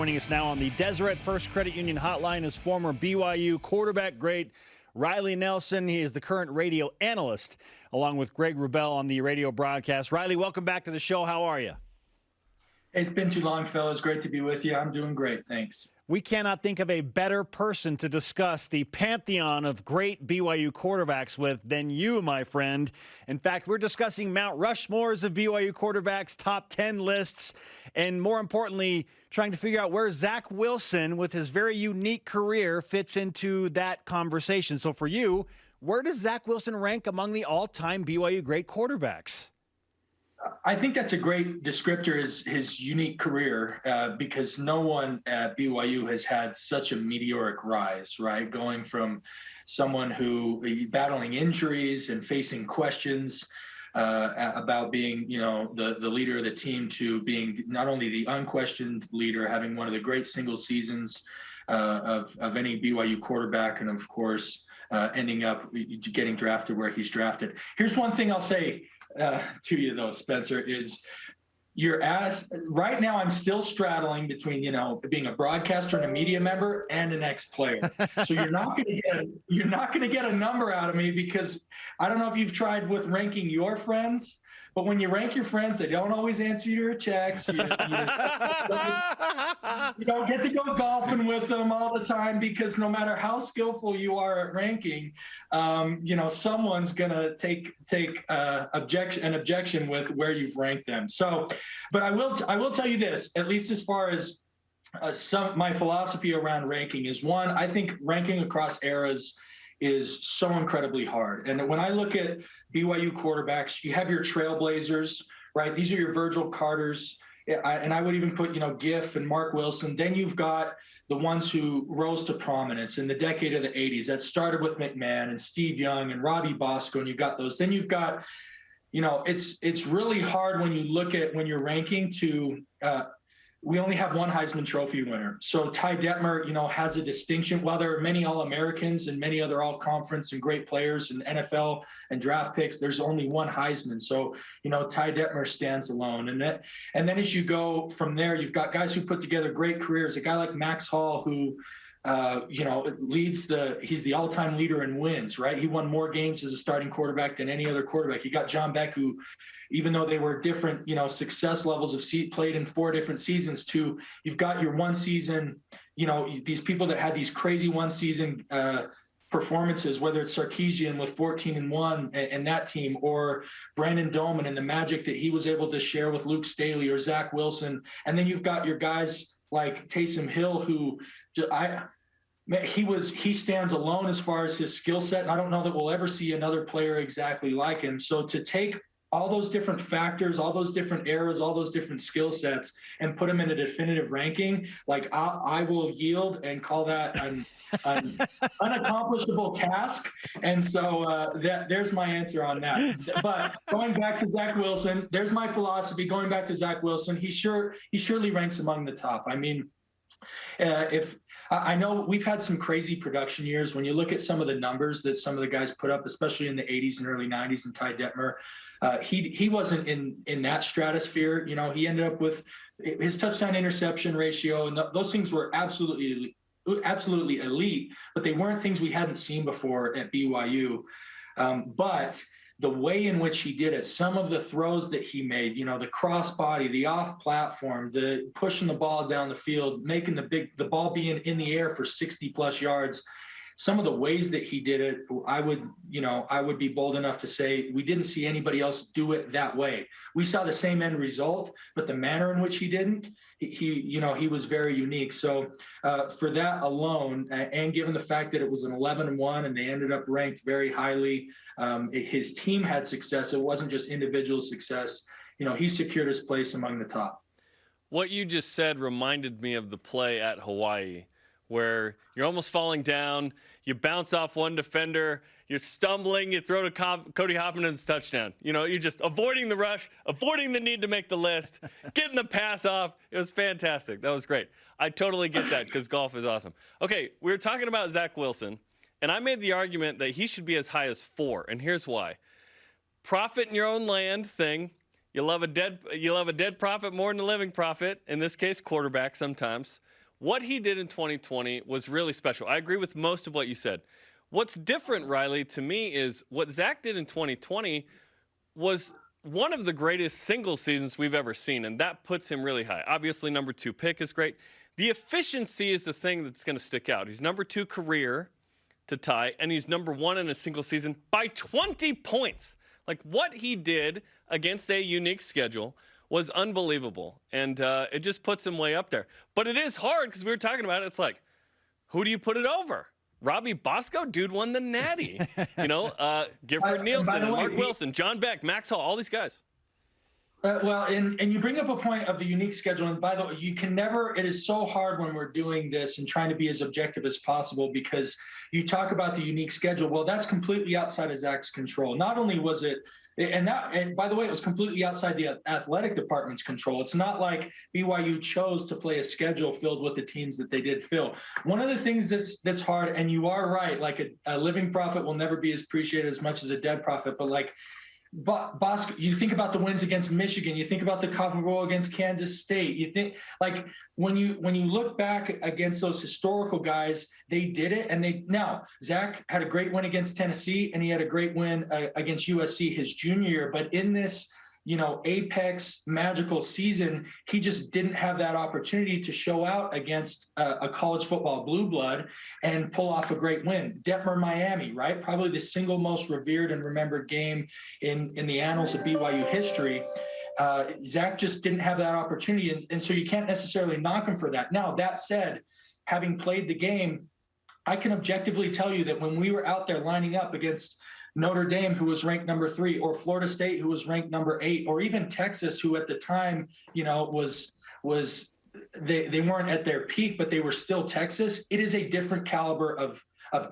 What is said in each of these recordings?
Joining us now on the Deseret First Credit Union hotline is former BYU quarterback great Riley Nelson. He is the current radio analyst, along with Greg Wrubell on the radio broadcast. Riley, welcome back to the show. How are you? It's been too long, fellas. Great to be with you. I'm doing great. Thanks. We cannot think of a better person to discuss the pantheon of great BYU quarterbacks with than you, my friend. In fact, we're discussing Mount Rushmores of BYU quarterbacks, top 10 lists, and more importantly, trying to figure out where Zach Wilson, with his very unique career, fits into that conversation. So for you, where does Zach Wilson rank among the all-time BYU great quarterbacks? I think that's a great descriptor, is his unique career, because no one at BYU has had such a meteoric rise, right? Going from someone who battling injuries and facing questions about being, the leader of the team, to being not only the unquestioned leader, having one of the great single seasons of any BYU quarterback, and of course, ending up getting drafted where he's drafted. Here's one thing I'll say to you, though, Spencer, is right now I'm still straddling between, being a broadcaster and a media member and an ex-player. So you're not going to get a number out of me, because I don't know if you've tried with ranking your friends, but when you rank your friends, they don't always answer your texts. You don't get to go golfing with them all the time, because no matter how skillful you are at ranking, someone's going to take an objection with where you've ranked them. So, but I will tell you this, at least as far as my philosophy around ranking is, one, I think ranking across eras is so incredibly hard. And when I look at BYU quarterbacks, you have your trailblazers, right? These are your Virgil Carters. And I would even put, Giff and Mark Wilson. Then you've got the ones who rose to prominence in the decade of the 80s. That started with McMahon and Steve Young and Robbie Bosco, and you've got those. Then you've got, it's really hard when you're ranking to we only have one Heisman Trophy winner. So Ty Detmer, has a distinction. While there are many All-Americans and many other All-Conference and great players in NFL and draft picks, there's only one Heisman. So, Ty Detmer stands alone. And then as you go from there, you've got guys who put together great careers. A guy like Max Hall, who, he's the all-time leader in wins, right? He won more games as a starting quarterback than any other quarterback. You got John Beck, who, even though they were different, success levels of played in 4 different seasons, too. You've got your one season, these people that had these crazy one season performances, whether it's Sarkisian with 14-1 and that team, or Brandon Doman and the magic that he was able to share with Luke Staley, or Zach Wilson. And then you've got your guys like Taysom Hill, who he stands alone as far as his skill set. And I don't know that we'll ever see another player exactly like him. So to take all those different factors, all those different eras, all those different skill sets, and put them in a definitive ranking, like I will yield and call that an unaccomplishable task. And so there's my answer on that. But going back to Zach Wilson, there's my philosophy. Going back to Zach Wilson, he surely ranks among the top. I mean, if I know we've had some crazy production years. When you look at some of the numbers that some of the guys put up, especially in the 80s and early 90s, and Ty Detmer, he wasn't in that stratosphere. He ended up with his touchdown interception ratio, and those things were absolutely elite, but they weren't things we hadn't seen before at BYU. But the way in which he did it, some of the throws that he made, the crossbody, the off platform, the pushing the ball down the field, making the ball being in the air for 60 plus yards, some of the ways that he did it, I would be bold enough to say we didn't see anybody else do it that way. We saw the same end result, but the manner in which he didn't, he was very unique. So for that alone, and given the fact that it was an 11-1 and they ended up ranked very highly, his team had success. It wasn't just individual success. He secured his place among the top. What you just said reminded me of the play at Hawaii, where you're almost falling down, you bounce off one defender, you're stumbling, you throw to Cody Hoffman and it's touchdown. You're just avoiding the rush, avoiding the need to make the list, getting the pass off. It was fantastic. That was great. I totally get that because golf is awesome. Okay, we were talking about Zach Wilson, and I made the argument that he should be as high as 4, and here's why. Profit in your own land thing. You love a dead prophet more than a living prophet, in this case quarterback sometimes. what he did in 2020 was really special. I agree with most of what you said. What's different, Riley, to me is what Zach did in 2020 was one of the greatest single seasons we've ever seen, and that puts him really high. Obviously, number 2 pick is great. The efficiency is the thing that's going to stick out. He's number 2 career to tie, and he's number 1 in a single season by 20 points. Like, what he did against a unique schedule was unbelievable, and it just puts him way up there. But it is hard because we were talking about it. It's like, who do you put it over? Robbie Bosco? Dude won the Natty. Gifford Nielsen, and Mark Wilson, John Beck, Max Hall, all these guys. And you bring up a point of the unique schedule. And by the way, you can never, it is so hard when we're doing this and trying to be as objective as possible because you talk about the unique schedule. Well, that's completely outside of Zach's control. Not only was it, and by the way, it was completely outside the athletic department's control. It's not like BYU chose to play a schedule filled with the teams that they did fill. One of the things that's hard, and you are right, like a living prophet will never be as appreciated as much as a dead prophet, but like, Bosco, you think about the wins against Michigan, you think about the Cotton Bowl against Kansas State, you think like when you look back against those historical guys, they did it. And now Zach had a great win against Tennessee and he had a great win against USC his junior year. But in this, apex magical season, he just didn't have that opportunity to show out against a college football blue blood and pull off a great win. Detmer, Miami, right? Probably the single most revered and remembered game in the annals of BYU history. Zach just didn't have that opportunity. And so you can't necessarily knock him for that. Now, that said, having played the game, I can objectively tell you that when we were out there lining up against Notre Dame, who was ranked number 3, or Florida State, who was ranked number 8, or even Texas, who at the time, was they weren't at their peak, but they were still Texas. It is a different caliber of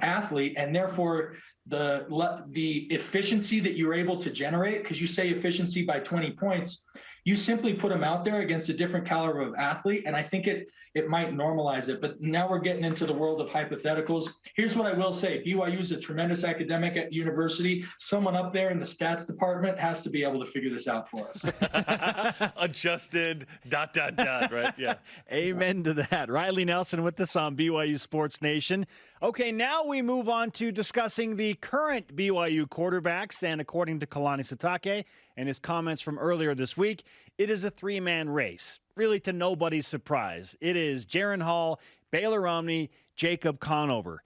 athlete, and therefore the efficiency that you're able to generate, because you say efficiency by 20 points, you simply put them out there against a different caliber of athlete, and I think it might normalize it. But now we're getting into the world of hypotheticals. Here's what I will say. BYU is a tremendous academic at university. Someone up there in the stats department has to be able to figure this out for us. Adjusted, ... right? Yeah. Amen to that. Riley Nelson with us on BYU Sports Nation. Okay, now we move on to discussing the current BYU quarterbacks. And according to Kalani Sitake and his comments from earlier this week, it is a 3-man race. Really, to nobody's surprise. It is Jaren Hall, Baylor Romney, Jacob Conover.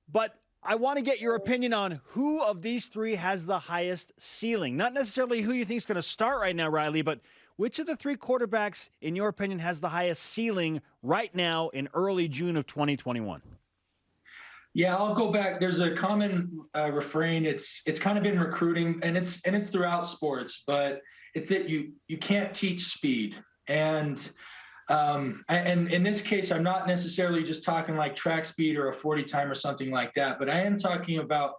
But I want to get your opinion on who of these 3 has the highest ceiling. Not necessarily who you think is going to start right now, Riley, but which of the 3 quarterbacks, in your opinion, has the highest ceiling right now in early June of 2021? Yeah, I'll go back. There's a common refrain. It's kind of in recruiting, and it's throughout sports, but it's that you can't teach speed. And in this case, I'm not necessarily just talking like track speed or a 40 time or something like that, but I am talking about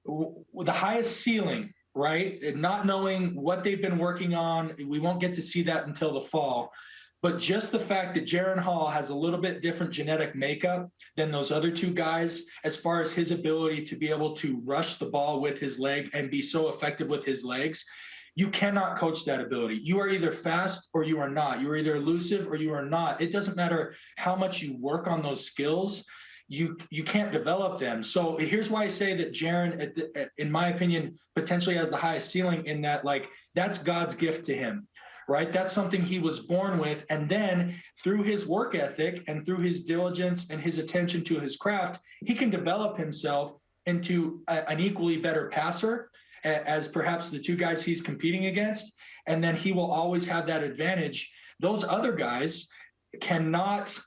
the highest ceiling, right? And not knowing what they've been working on. We won't get to see that until the fall. But just the fact that Jaren Hall has a little bit different genetic makeup than those other 2 guys, as far as his ability to be able to rush the ball with his leg and be so effective with his legs, you cannot coach that ability. You are either fast or you are not. You are either elusive or you are not. It doesn't matter how much you work on those skills. You can't develop them. So here's why I say that Jaren, in my opinion, potentially has the highest ceiling, in that, like, that's God's gift to him, right? That's something he was born with. And then through his work ethic and through his diligence and his attention to his craft, he can develop himself into an equally better passer as perhaps the 2 guys he's competing against. And then he will always have that advantage. Those other guys cannot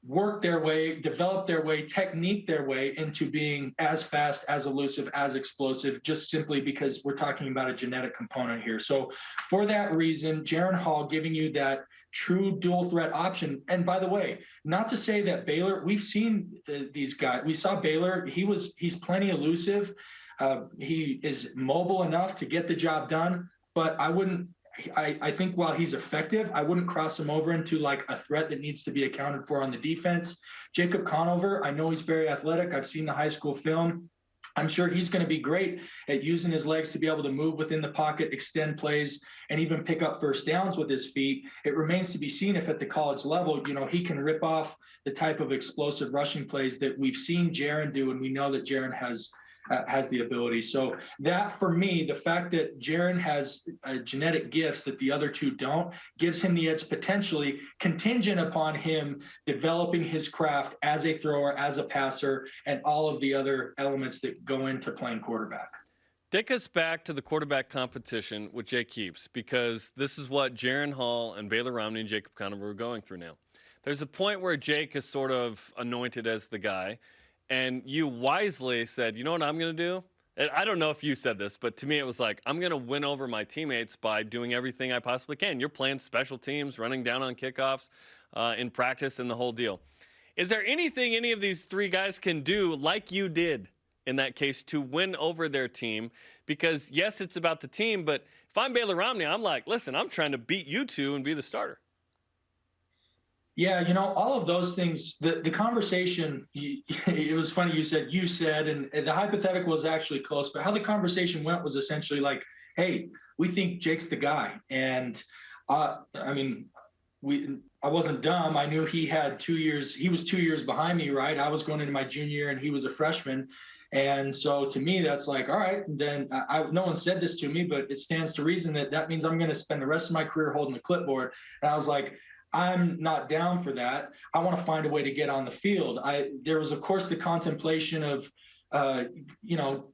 work their way, develop their way, technique their way into being as fast, as elusive, as explosive, just simply because we're talking about a genetic component here. So for that reason, Jaren Hall giving you that true dual threat option. And by the way, not to say that Baylor, we've seen these guys. We saw Baylor, he's plenty elusive. He is mobile enough to get the job done, but I think while he's effective, I wouldn't cross him over into like a threat that needs to be accounted for on the defense. Jacob Conover, I know he's very athletic. I've seen the high school film. I'm sure he's going to be great at using his legs to be able to move within the pocket, extend plays, and even pick up first downs with his feet. It remains to be seen if at the college level, he can rip off the type of explosive rushing plays that we've seen Jaron do, and we know that Jaron has the ability. So that, for me, the fact that Jaron has genetic gifts that the other two don't, gives him the edge potentially, contingent upon him developing his craft as a thrower, as a passer, and all of the other elements that go into playing quarterback. Take us back to the quarterback competition with Jake Heaps, because this is what Jaron Hall and Baylor Romney and Jacob Conover are going through now. There's a point where Jake is sort of anointed as the guy, and you wisely said, you know what I'm going to do? And I don't know if you said this, but to me it was like, I'm going to win over my teammates by doing everything I possibly can. You're playing special teams, running down on kickoffs in practice, and the whole deal. Is there anything any of these three guys can do like you did in that case to win over their team? Because, yes, it's about the team, but if I'm Baylor Romney, I'm like, listen, I'm trying to beat you two and be the starter. Yeah, all of those things, the conversation, it was funny you said, and the hypothetical was actually close, but how the conversation went was essentially like, hey, we think Jake's the guy. And I wasn't dumb. I knew he had 2 years. He was 2 years behind me, right? I was going into my junior year and he was a freshman. And so to me, that's like, all right, then no one said this to me, but it stands to reason that means I'm going to spend the rest of my career holding the clipboard. And I was like, I'm not down for that. I want to find a way to get on the field. There was, of course, the contemplation of,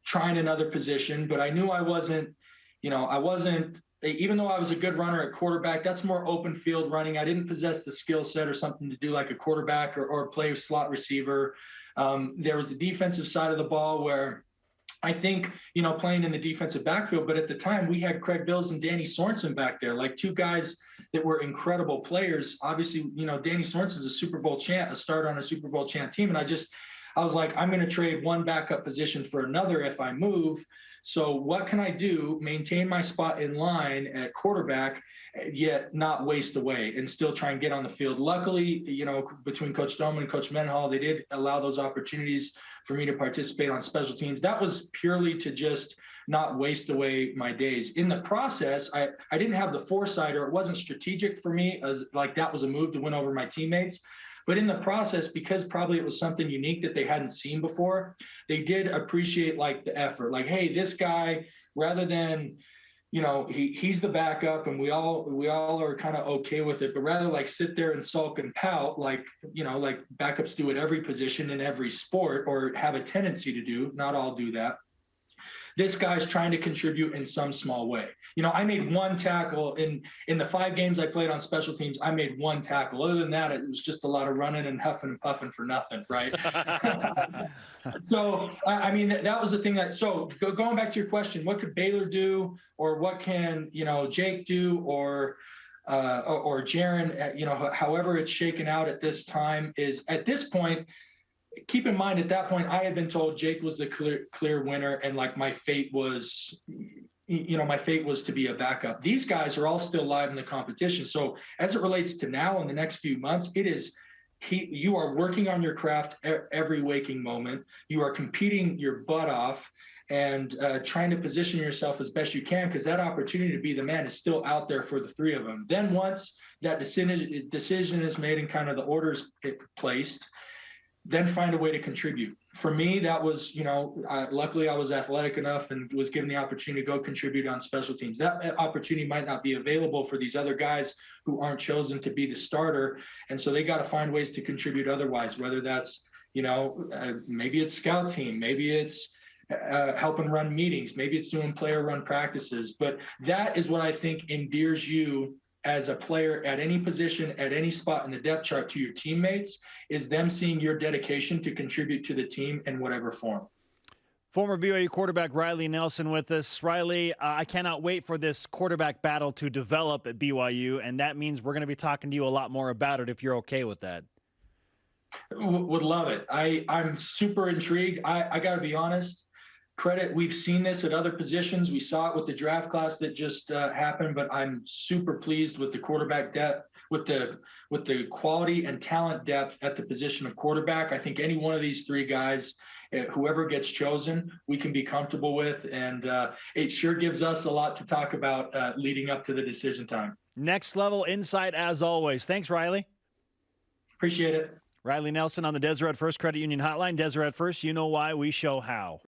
trying another position, but I knew I wasn't, even though I was a good runner at quarterback, that's more open field running. I didn't possess the skill set or something to do like a quarterback or play slot receiver. There was the defensive side of the ball where I think, playing in the defensive backfield, but at the time we had Craig Bills and Danny Sorensen back there, like two guys that were incredible players. Obviously, Danny Sorensen is a Super Bowl champ, a starter on a Super Bowl champ team. And I was like, I'm going to trade one backup position for another if I move. So what can I do? Maintain my spot in line at quarterback, yet not waste away and still try and get on the field. Luckily, between Coach Doman and Coach Mendenhall, they did allow those opportunities for me to participate on special teams. That was purely to just not waste away my days. In the process, I didn't have the foresight, or it wasn't strategic for me, as like that was a move to win over my teammates. But in the process, because probably it was something unique that they hadn't seen before, they did appreciate like the effort. Like, hey, this guy, rather than, he's the backup and we all are kind of okay with it, but rather like sit there and sulk and pout, like backups do at every position in every sport, or have a tendency to do. Not all do that. This guy's trying to contribute in some small way. I made one tackle in the 5 games I played on special teams. I made one tackle. Other than that, it was just a lot of running and huffing and puffing for nothing, right? So, that was the thing so going back to your question, what could Baylor do, or what can, Jake do, or Jaron, however it's shaken out at this time is, at this point, keep in mind, at that point, I had been told Jake was the clear winner, and like my fate was to be a backup. These guys are all still live in the competition. So as it relates to now in the next few months, you are working on your craft every waking moment. You are competing your butt off and trying to position yourself as best you can, because that opportunity to be the man is still out there for the three of them. Then once that decision is made and kind of the orders placed, then find a way to contribute. For me, that was, luckily I was athletic enough and was given the opportunity to go contribute on special teams. That opportunity might not be available for these other guys who aren't chosen to be the starter. And so they got to find ways to contribute otherwise, whether that's, maybe it's scout team, maybe it's helping run meetings, maybe it's doing player run practices. But that is what I think endears you as a player at any position, at any spot in the depth chart to your teammates, is them seeing your dedication to contribute to the team in whatever form. Former BYU quarterback Riley Nelson with us. Riley, I cannot wait for this quarterback battle to develop at BYU, and that means we're going to be talking to you a lot more about it if you're okay with that. Would love it. I'm super intrigued. I got to be honest. We've seen this at other positions. We saw it with the draft class that just happened, but I'm super pleased with the quarterback depth, with the with the quality and talent depth at the position of quarterback. I think any one of these three guys, whoever gets chosen, we can be comfortable with. And it sure gives us a lot to talk about leading up to the decision time. Next level insight as always. Thanks, Riley. Appreciate it. Riley Nelson on the Deseret First Credit Union Hotline. Deseret First, you know why, we show how.